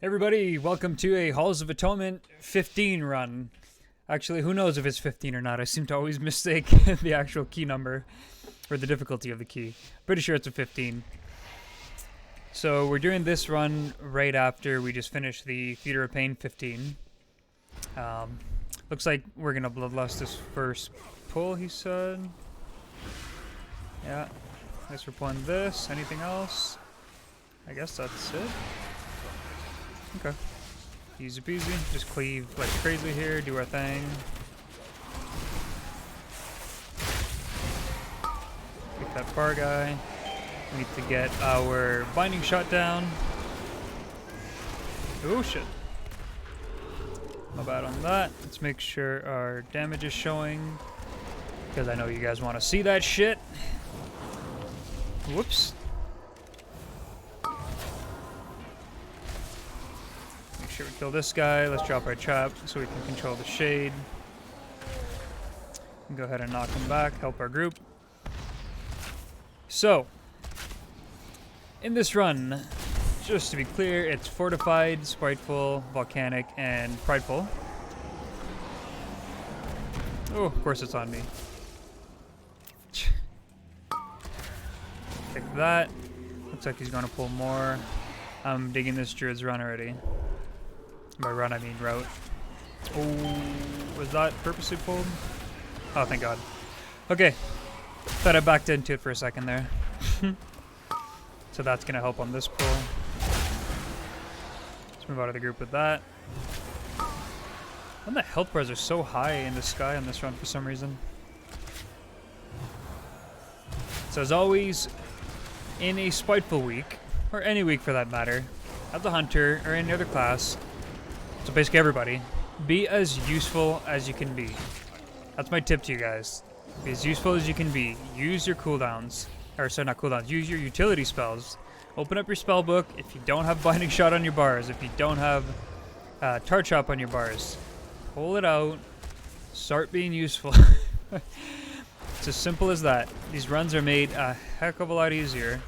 Everybody, welcome to a Halls of Atonement 15 run. Actually, who knows if it's 15 or not? I seem to always mistake the actual key number or the difficulty of the key. Pretty sure it's a 15. So we're doing this run right after we just finished the Theater of Pain 15. Looks like we're gonna bloodlust this first pull, he said. Yeah, I guess we're pulling this. Anything else? I guess that's it. Okay. Easy peasy. Just cleave like crazy here, do our thing. Pick that bar guy. We need to get our binding shot down. Oh shit. My bad on that. Let's make sure our damage is showing, because I know you guys want to see that shit. Whoops. Make sure we kill this guy. Let's drop our trap so we can control the shade. Go ahead and knock him back, help our group. So, in this run, just to be clear, it's Fortified, Spiteful, Volcanic, and Prideful. Oh, of course it's on me. Take that. Looks like he's going to pull more. I'm digging this Druid's run already. By run, I mean route. Oh, was that purposely pulled? Oh, thank God. Okay. Thought I backed into it for a second there. So that's going to help on this pull. Let's move out of the group with that. And the health bars are so high in the sky on this run for some reason. So as always, in a Spiteful week, or any week for that matter, as a hunter or any other class, so basically everybody, be as useful as you can be. That's my tip to you guys. Be as useful as you can be. Use your cooldowns. Or sorry, not cooldowns. Use your utility spells. Open up your spell book. If you don't have Binding Shot on your bars, if you don't have Tar Chop on your bars, pull it out. Start being useful. It's as simple as that. These runs are made a heck of a lot easier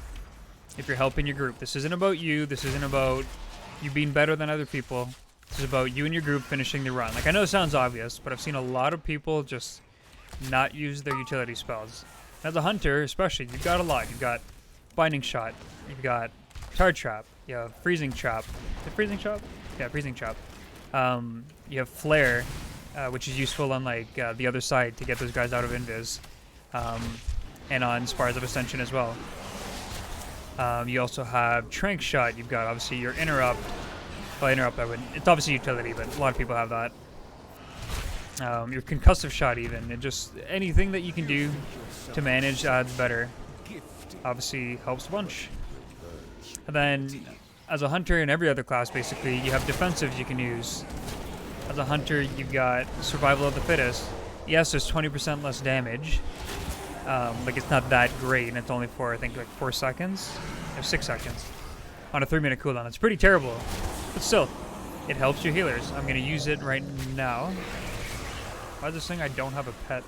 if you're helping your group. This isn't about you. This isn't about you being better than other people. This is about you and your group finishing the run. Like, I know it sounds obvious, but I've seen a lot of people just not use their utility spells. As a hunter, especially, you've got a lot. You've got Binding Shot. You've got Tar Trap. You have Freezing Trap. Is it Freezing Trap? Yeah, Freezing Trap. You have Flare, which is useful on, like, the other side to get those guys out of invis. And on Spires of Ascension as well. You also have Trank Shot. You've got, obviously, your Interrupt. Well, Interrupt, I wouldn't. It's obviously utility, but a lot of people have that. Your Concussive Shot, even. And just anything that you can do to manage odds better, obviously helps a bunch. And then, as a hunter in every other class, basically, you have defensives you can use. As a hunter, you've got Survival of the Fittest. Yes, there's 20% less damage. Like, it's not that great, and it's only for, I think, like 4 seconds? Or 6 seconds. On a 3-minute cooldown. It's pretty terrible. But still, it helps your healers. I'm going to use it right now. Why is this thing I don't have a pet?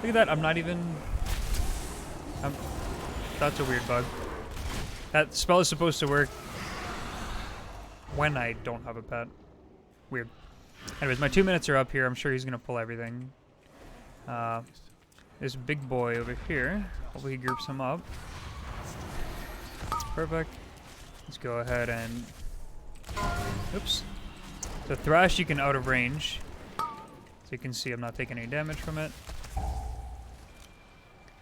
Look at that, I'm not even... that's a weird bug. That spell is supposed to work when I don't have a pet. Weird. Anyways, my 2 minutes are up here. I'm sure he's going to pull everything. This big boy over here. Hopefully he groups him up. Perfect. Let's go ahead and... Oops. So Thrash you can out of range. So you can see I'm not taking any damage from it.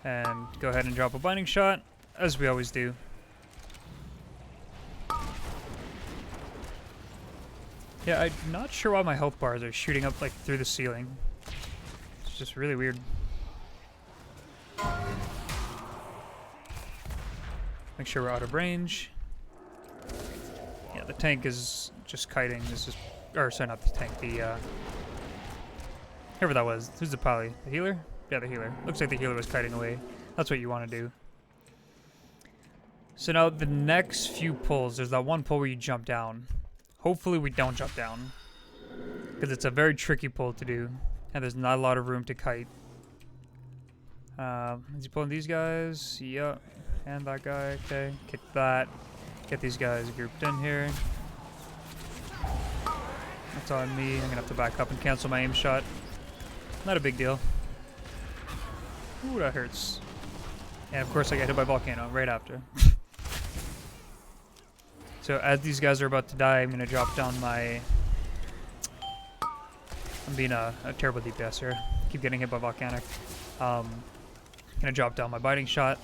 And go ahead and drop a Binding Shot, as we always do. Yeah, I'm not sure why my health bars are shooting up like through the ceiling. It's just really weird. Make sure we're out of range. Yeah, the tank is just kiting. This is, or sorry, not the tank. The whoever that was. Who's the poly? The healer? Yeah, the healer. Looks like the healer was kiting away. That's what you want to do. So now the next few pulls, there's that one pull where you jump down. Hopefully we don't jump down, because it's a very tricky pull to do, and there's not a lot of room to kite. Is he pulling these guys? Yep. And that guy. Okay. Kick that. Get these guys grouped in here. That's on me. I'm gonna have to back up and cancel my aim shot. Not a big deal. Ooh, that hurts. And of course I get hit by Volcano right after. So as these guys are about to die, I'm gonna drop down my... I'm being a terrible DPS here. Keep getting hit by Volcanic. Gonna drop down my biting shot.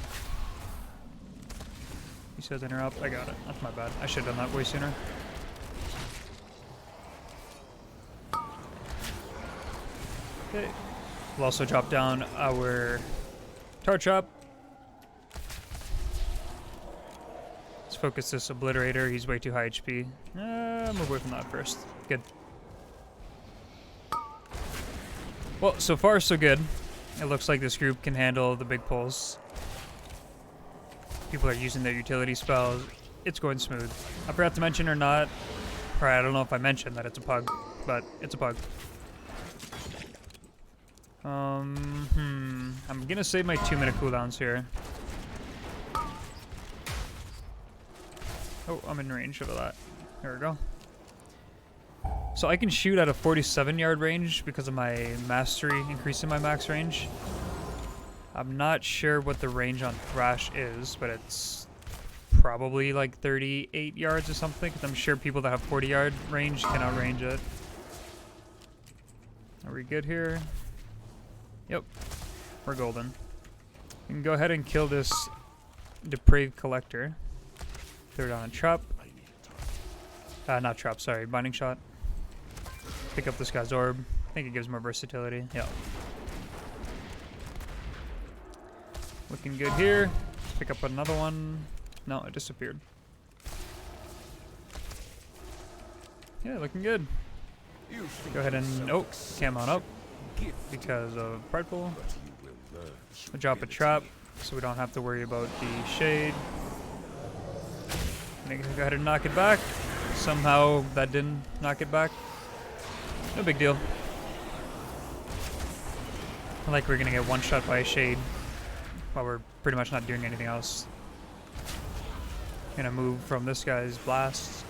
He says interrupt. I got it. That's my bad. I should have done that way sooner. Okay. We'll also drop down our tar trap. Let's focus this Obliterator. He's way too high HP. Move away from that first. Good. Well, so far so good. It looks like this group can handle the big pulls. People are using their utility spells. It's going smooth. I forgot to mention or not, or I don't know if I mentioned that it's a pug, but it's a pug. I'm gonna save my 2-minute cooldowns here. Oh, I'm in range of that. There we go. So I can shoot at a 47-yard range because of my mastery increasing my max range. I'm not sure what the range on Thrash is, but it's probably like 38 yards or something, because I'm sure people that have 40-yard range can outrange it. Are we good here? Yep. We're golden. We can go ahead and kill this Depraved Collector. Throw down a trap. Not trap, sorry. Binding shot. Pick up this guy's orb. I think it gives more versatility. Yeah. Looking good here. Pick up another one. No, it disappeared. Yeah, looking good. Go ahead and... Oh, cam on up. Because of Prideful. We'll drop a trap so we don't have to worry about the shade. I'm gonna go ahead and knock it back. Somehow that didn't knock it back. No big deal. I like we're gonna get one shot by a shade while we're pretty much not doing anything else. Gonna move from this guy's blast.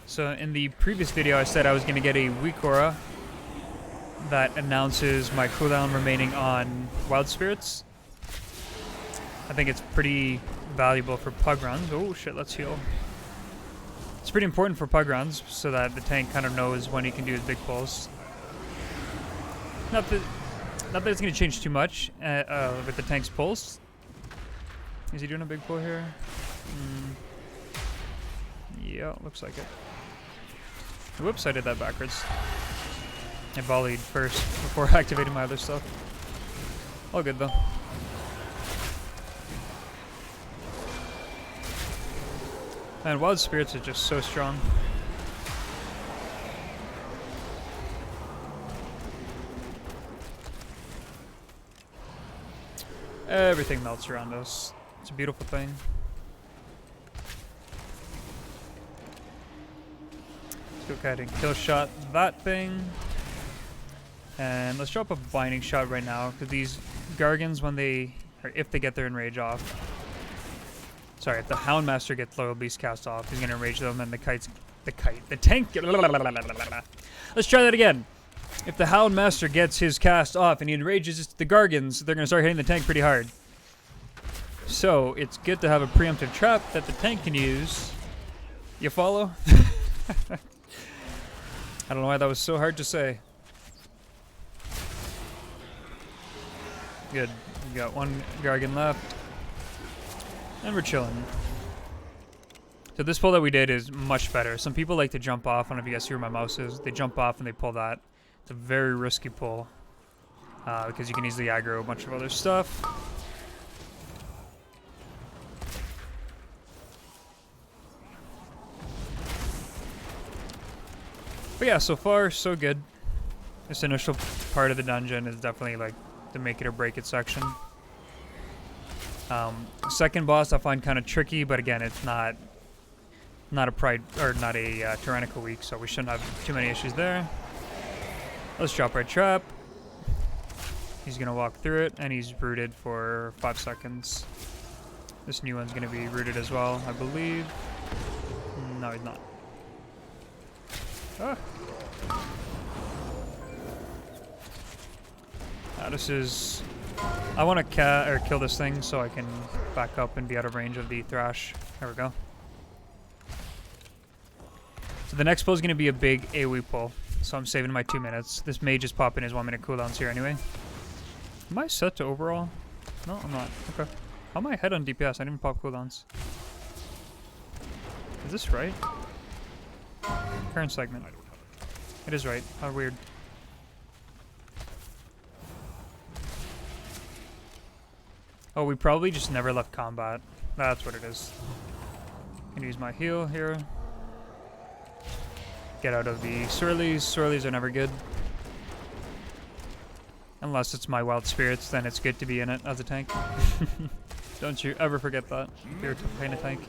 So in the previous video I said I was gonna get a weak aura that announces my cooldown remaining on Wild Spirits. I think it's pretty valuable for pug runs. Oh shit, let's heal. It's pretty important for pug runs so that the tank kind of knows when he can do his big pulls. Not that it's going to change too much with the tank's pulls. Is he doing a big pull here? Yeah, looks like it. Whoops, I did that backwards. I volleyed first before activating my other stuff. All good though. Man, Wild Spirits are just so strong. Everything melts around us. It's a beautiful thing. Let's go ahead and kill shot that thing. And let's drop a binding shot right now, because these Gargans, when they, or if they get their enrage off, sorry, if the Hound Master gets Loyal Beast cast off, he's going to enrage them, and the tank, let's try that again. If the Hound Master gets his cast off and he enrages the Gargans, they're going to start hitting the tank pretty hard. So, it's good to have a preemptive trap that the tank can use. You follow? I don't know why that was so hard to say. Good. We got one Gargan left. And we're chilling. So this pull that we did is much better. Some people like to jump off. I don't know if you guys see where my mouse is. They jump off and they pull that. It's a very risky pull. Because you can easily aggro a bunch of other stuff. But yeah, so far, so good. This initial part of the dungeon is definitely like the make it or break it section. Second boss I find kind of tricky, but again, it's not a pride or not a tyrannical week, so we shouldn't have too many issues there. Let's drop our trap. He's gonna walk through it, and he's rooted for 5 seconds. This new one's gonna be rooted as well, I believe. No, he's not. Ah. This is... I want to kill this thing so I can back up and be out of range of the thrash. There we go. So the next pull is going to be a big AoE pull. So I'm saving my 2 minutes. This may just pop in his 1 minute cooldowns here anyway. Am I set to overall? No, I'm not. Okay. How am I ahead on DPS? I didn't even pop cooldowns. Is this right? Current segment. It is right. How weird. Oh, we probably just never left combat. That's what it is. Can use my heal here. Get out of the swirlies. Swirlies are never good. Unless it's my wild spirits, then it's good to be in it as a tank. Don't you ever forget that if you're playing a tank.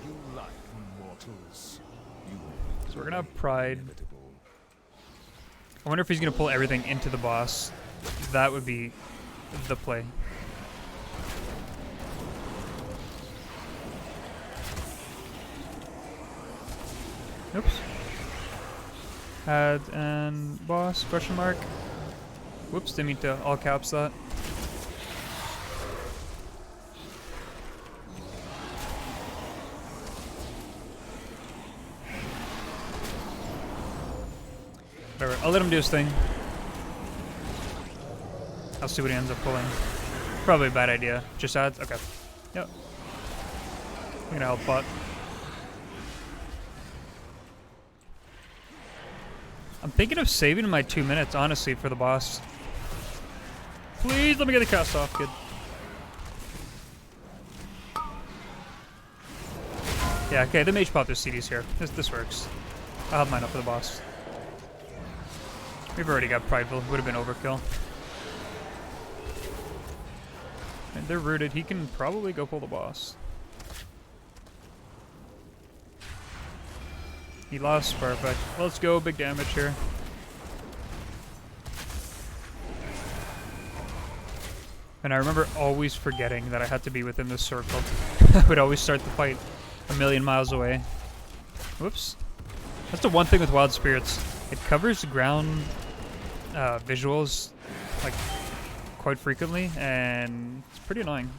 So we're gonna have Pride. I wonder if he's gonna pull everything into the boss. That would be the play. Oops. Add and boss, question mark. Whoops, didn't mean to all caps that. Whatever, I'll let him do his thing. I'll see what he ends up pulling. Probably a bad idea. Just adds? Okay. Yep. I'm gonna help bot. I'm thinking of saving my 2 minutes, honestly, for the boss. Please let me get the cast off. Good. Yeah, okay, the mage popped his CDs here. This works. I'll have mine up for the boss. We've already got Prideful. Would have been overkill. And they're rooted. He can probably go pull the boss. He lost. Perfect. Let's go. Big damage here. And I remember always forgetting that I had to be within this circle. I would always start the fight a million miles away. Whoops. That's the one thing with Wild Spirits. It covers ground visuals like quite frequently, and it's pretty annoying.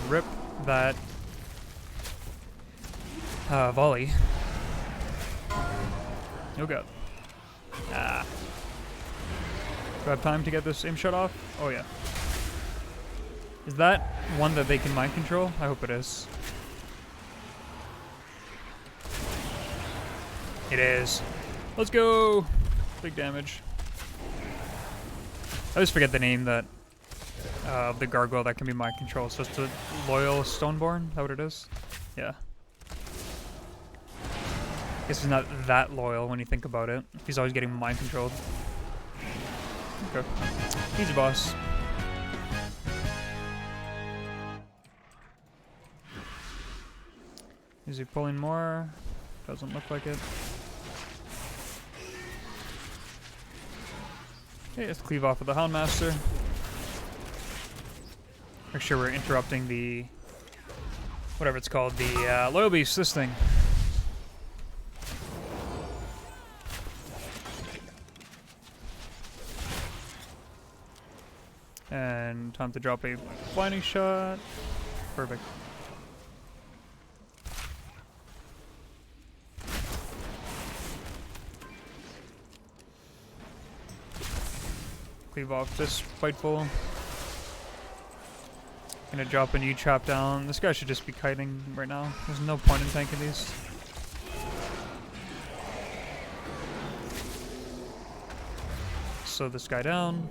Rip that volley. Oh god. Ah. Do I have time to get this aim shot off? Oh yeah. Is that one that they can mind control? I hope it is. It is. Let's go! Big damage. I always forget the name that of the gargoyle that can be mind controlled. So it's the Loyal Stoneborn? Is that what it is? Yeah. I guess he's not that loyal when you think about it. He's always getting mind controlled. Okay. Easy boss. Is he pulling more? Doesn't look like it. Okay, let's cleave off of the Hound Master. Make sure we're interrupting the... whatever it's called, the Loyal Beast, this thing. And time to drop a blinding shot. Perfect. Cleave off this Spiteful. Gonna drop a new trap down. This guy should just be kiting right now. There's no point in tanking these. Slow this guy down.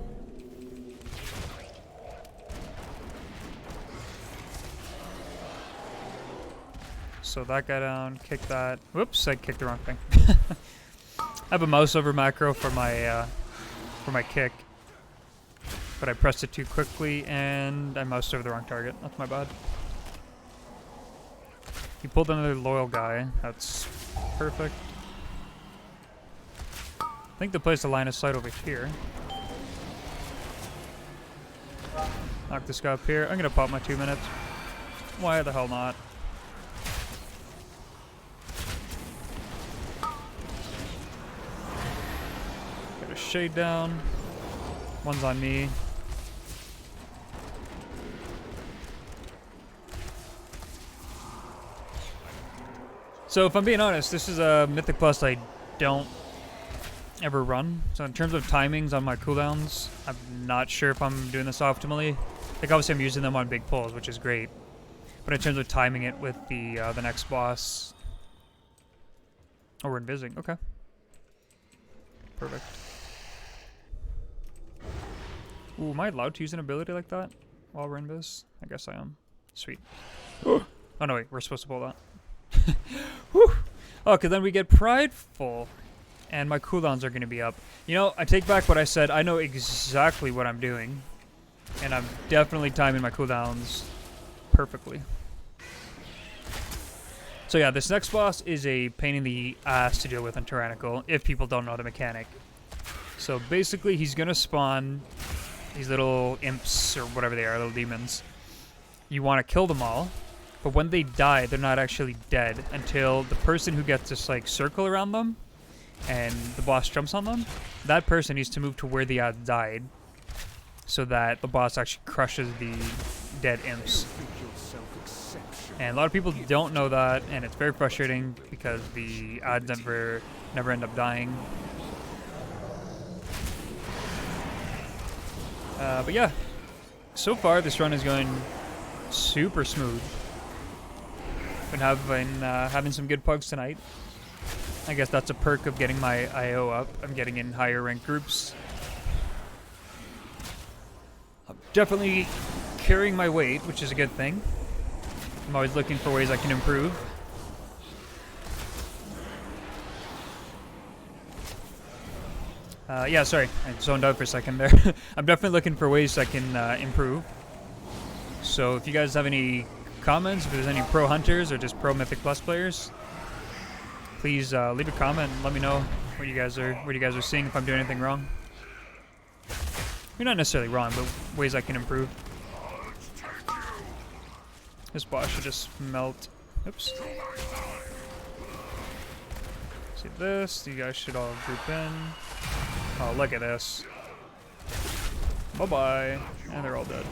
So that guy down, kick that. Whoops, I kicked the wrong thing. I have a mouse over macro for my kick, but I pressed it too quickly and I moused over the wrong target. That's my bad. He pulled another loyal guy. That's perfect. I think the place to line of sight over here. Knock this guy up here. I'm gonna pop my 2 minutes. Why the hell not? Get a shade down. One's on me. So if I'm being honest, this is a Mythic Plus I don't ever run. So in terms of timings on my cooldowns, I'm not sure if I'm doing this optimally. Like obviously I'm using them on big pulls, which is great. But in terms of timing it with the next boss... Oh, we're invising. Okay. Perfect. Ooh, am I allowed to use an ability like that while we're invis? I guess I am. Sweet. Oh no, wait. We're supposed to pull that. Whew. Oh, because then we get prideful. And my cooldowns are going to be up. You know, I take back what I said. I know exactly what I'm doing. And I'm definitely timing my cooldowns perfectly. So yeah, this next boss is a pain in the ass to deal with in Tyrannical, if people don't know the mechanic. So basically, he's going to spawn these little imps, or whatever they are, little demons. You want to kill them all. But when they die, they're not actually dead until the person who gets this like circle around them and the boss jumps on them, that person needs to move to where the ad died so that the boss actually crushes the dead imps. And a lot of people don't know that, and it's very frustrating because the ads never end up dying. But yeah, so far this run is going super smooth. Been having some good pugs tonight. I guess that's a perk of getting my IO up. I'm getting in higher ranked groups. I'm definitely carrying my weight, which is a good thing. I'm always looking for ways I can improve. Yeah, sorry, I zoned out for a second there. I'm definitely looking for ways I can improve. So if you guys have any comments, if there's any pro hunters or just pro Mythic Plus players, please leave a comment and let me know what you guys are seeing, if I'm doing anything wrong. You're not necessarily wrong, but ways I can improve. This boss should just melt. Oops. See this? You guys should all group in. Oh, look at this. Bye-bye. And they're all dead.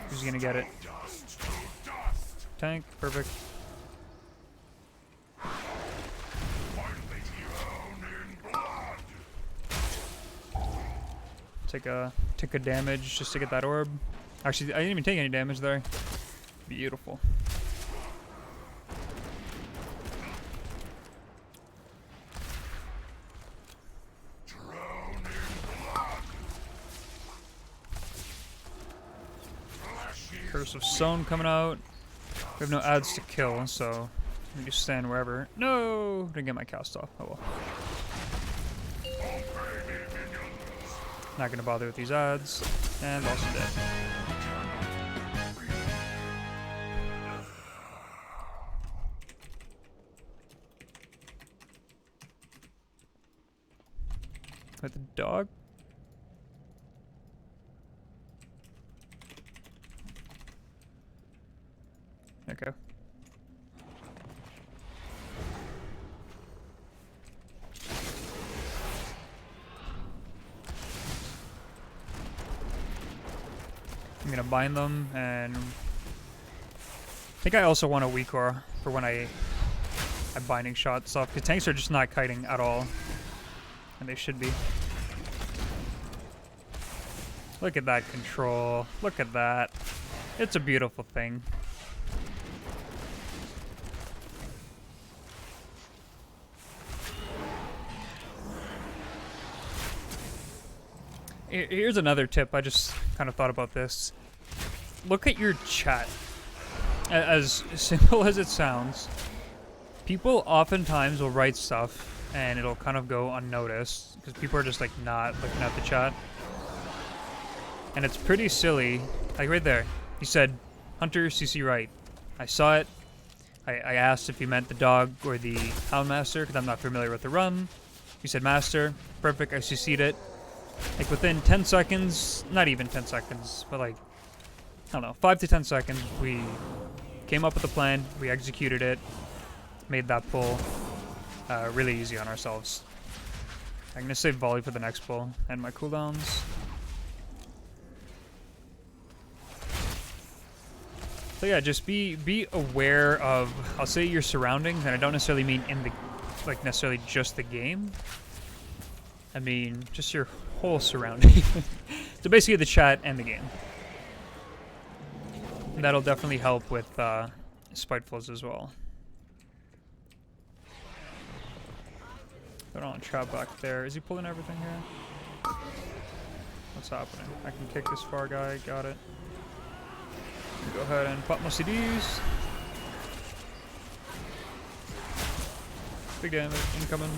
Who's gonna get it? Tank. Perfect. Take a damage just to get that orb. Actually, I didn't even take any damage there. Beautiful. Curse of Stone coming out. We have no ads to kill, so we just stand wherever. No! Didn't get my cast off. Oh well. Not gonna bother with these ads. And also dead. With the dog? Okay. I'm gonna bind them, and I think I also want a weak aura for when I'm binding shots off, because tanks are just not kiting at all, and they should be. Look at that control. Look at that. It's a beautiful thing. Here's another tip. I just kind of thought about this. Look at your chat. As simple as it sounds, people oftentimes will write stuff and it'll kind of go unnoticed because people are just like not looking at the chat. And it's pretty silly. Like right there, he said, Hunter CC right. I saw it. I asked if he meant the dog or the Hound Master because I'm not familiar with the run. He said Master. Perfect. I CC'd it. Like within 10 seconds, not even 10 seconds, but like don't know, 5 to 10 seconds, we came up with a plan, we executed it, made that pull really easy on ourselves. I'm gonna save volley for the next pull and my cooldowns. So yeah, just be aware of, I'll say, your surroundings, and I don't necessarily mean in the, like, necessarily just the game. I mean just your whole surrounding. So basically the chat and the game. And that'll definitely help with spitefuls as well. Put on trap back there. Is he pulling everything here? What's happening? I can kick this far guy. Got it. Go ahead and pop my CDs. Big damage incoming.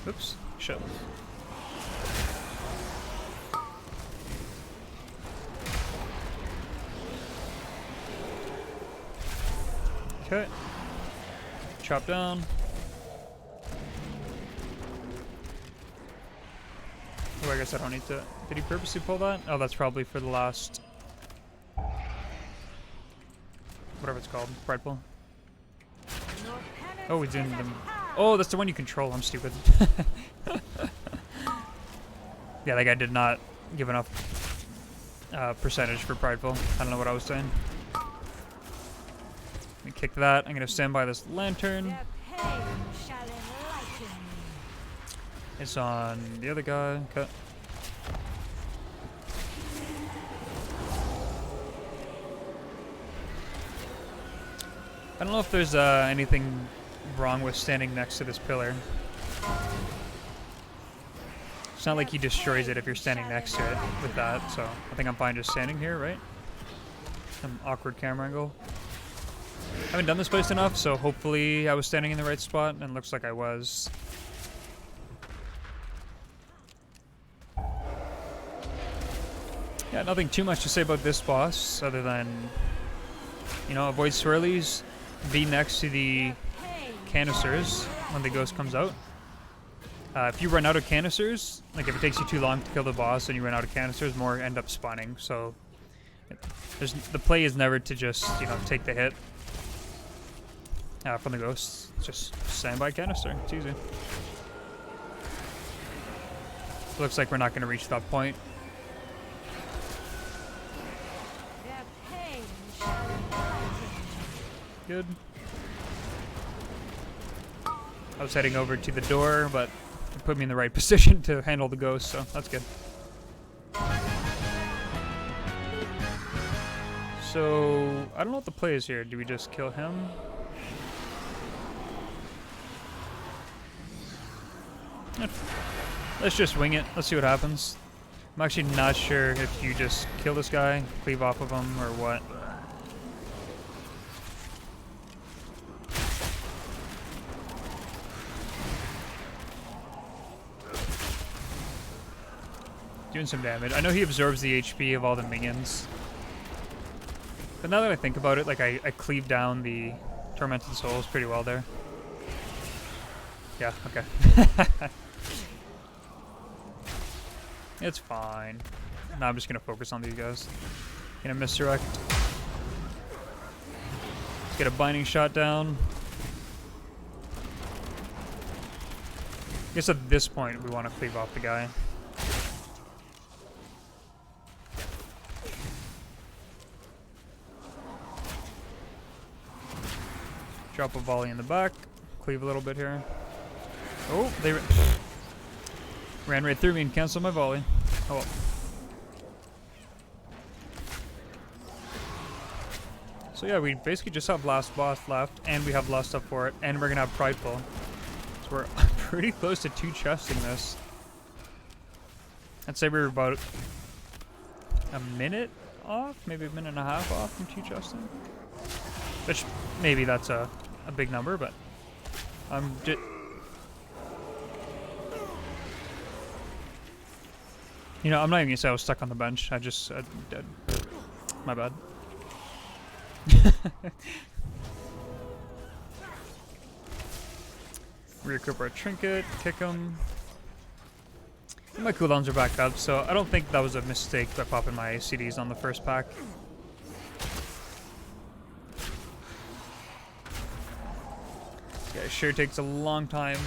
Oops. Shit. Okay. Chop down. Oh, I guess I don't need to. Did he purposely pull that? Oh, that's probably for the last. Whatever it's called. Pride pull. Oh, he's in them. Oh, that's the one you control. I'm stupid. Yeah, that guy did not give enough percentage for pride pull. I don't know what I was saying. Let me kick that. I'm going to stand by this lantern. It's on the other guy. Cut. I don't know if there's anything wrong with standing next to this pillar. It's not like he destroys it if you're standing next to it with that, so I think I'm fine just standing here, right? Some awkward camera angle. I haven't done this place enough, so hopefully I was standing in the right spot, and it looks like I was. Yeah, nothing too much to say about this boss, other than, you know, avoid swirlies, be next to the canisters when the ghost comes out. If you run out of canisters, like if it takes you too long to kill the boss and you run out of canisters, more end up spawning. So the play is never to just, you know, take the hit from the ghosts. Just stand by canister. It's easy. Looks like we're not going to reach that point. Good. I was heading over to the door, but it put me in the right position to handle the ghost, so that's good. So, I don't know what the play is here. Do we just kill him? Let's just wing it. Let's see what happens. I'm actually not sure if you just kill this guy, cleave off of him, or what. Doing some damage. I know he absorbs the HP of all the minions. But now that I think about it, like I cleaved down the Tormented Souls pretty well there. Yeah, okay. It's fine. Now I'm just gonna focus on these guys. Gonna misdirect. Let's get a binding shot down. I guess at this point we want to cleave off the guy. Drop a volley in the back. Cleave a little bit here. Oh, they ran right through me and canceled my volley. Oh well. So yeah, we basically just have last boss left, and we have lust up for it, and we're gonna have prideful. So we're pretty close to 2 chesting this. I'd say we're about a minute off, maybe a minute and a half off from 2 chesting. Which maybe that's a big number, but I'm just. You know, I'm not even gonna say I was stuck on the bench. I just dead. My bad. Recoup our trinket, kick him. My cooldowns are back up, so I don't think that was a mistake by popping my CDs on the first pack. This guy sure takes a long time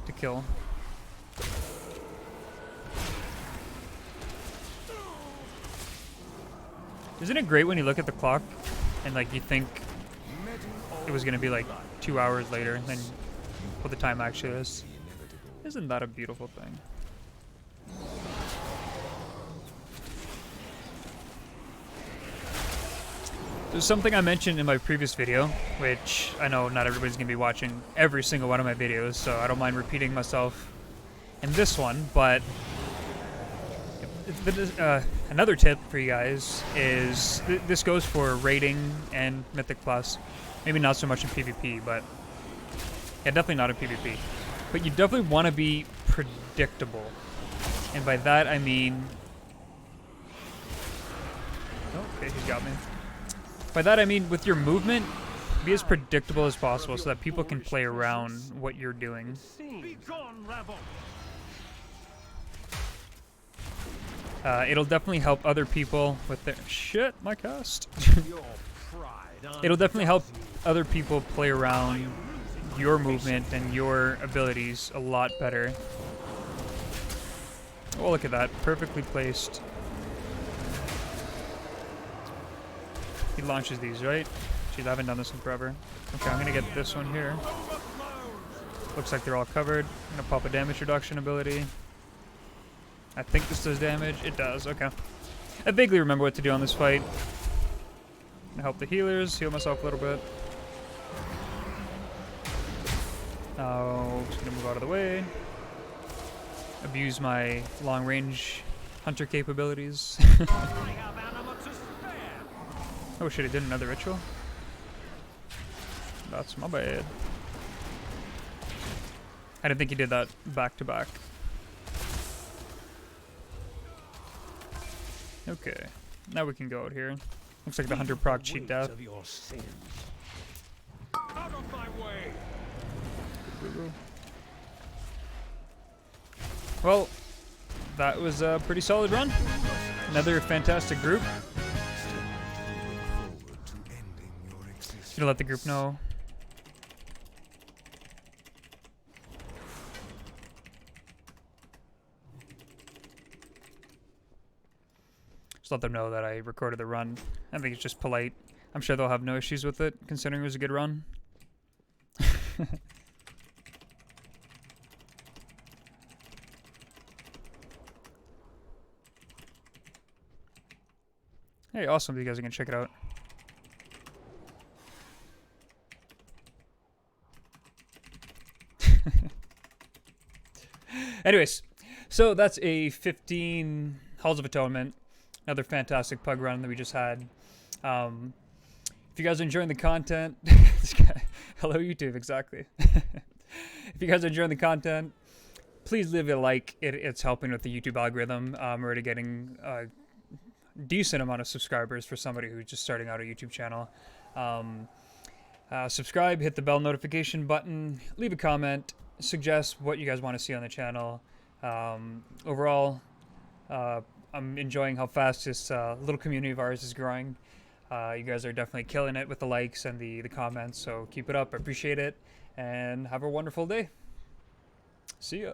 to kill. Isn't it great when you look at the clock and like you think it was gonna be like 2 hours later than what the time actually is? Isn't that a beautiful thing? There's something I mentioned in my previous video, which I know not everybody's gonna be watching every single one of my videos, so I don't mind repeating myself in this one, but another tip for you guys is, this goes for raiding and Mythic Plus. Maybe not so much in PvP, but yeah, definitely not in PvP. But you definitely want to be predictable. And by that I mean... Oh, okay, he's got me. By that I mean with your movement, be as predictable as possible so that people can play around what you're doing. It'll definitely help other people with their... Shit, my cast. It'll definitely help other people play around your movement and your abilities a lot better. Oh, look at that. Perfectly placed. He launches these, right? Jeez, I haven't done this in forever. Okay, I'm gonna get this one here. Looks like they're all covered. I'm gonna pop a damage reduction ability. I think this does damage. It does, okay. I vaguely remember what to do on this fight. Gonna help the healers, heal myself a little bit. Now, just gonna move out of the way. Abuse my long range hunter capabilities. Oh shit, it did another ritual? That's my bad. I didn't think he did that back to back. Okay, now we can go out here. Looks like the hunter proc cheat death. Out of my way. Well, that was a pretty solid run. Another fantastic group. Gonna let the group know. Just let them know that I recorded the run. I think it's just polite. I'm sure they'll have no issues with it, considering it was a good run. Hey, awesome. You guys are gonna check it out. Anyways, so that's a 15 Halls of Atonement. Another fantastic pug run that we just had. If you guys are enjoying the content, this guy, hello YouTube, exactly. If you guys are enjoying the content, please leave a like. It's helping with the YouTube algorithm. We're already getting a decent amount of subscribers for somebody who's just starting out a YouTube channel. Subscribe, hit the bell notification button, leave a comment, suggest what you guys want to see on the channel. Overall, I'm enjoying how fast this little community of ours is growing. You guys are definitely killing it with the likes and the comments, so keep it up. I appreciate it, and have a wonderful day. See ya.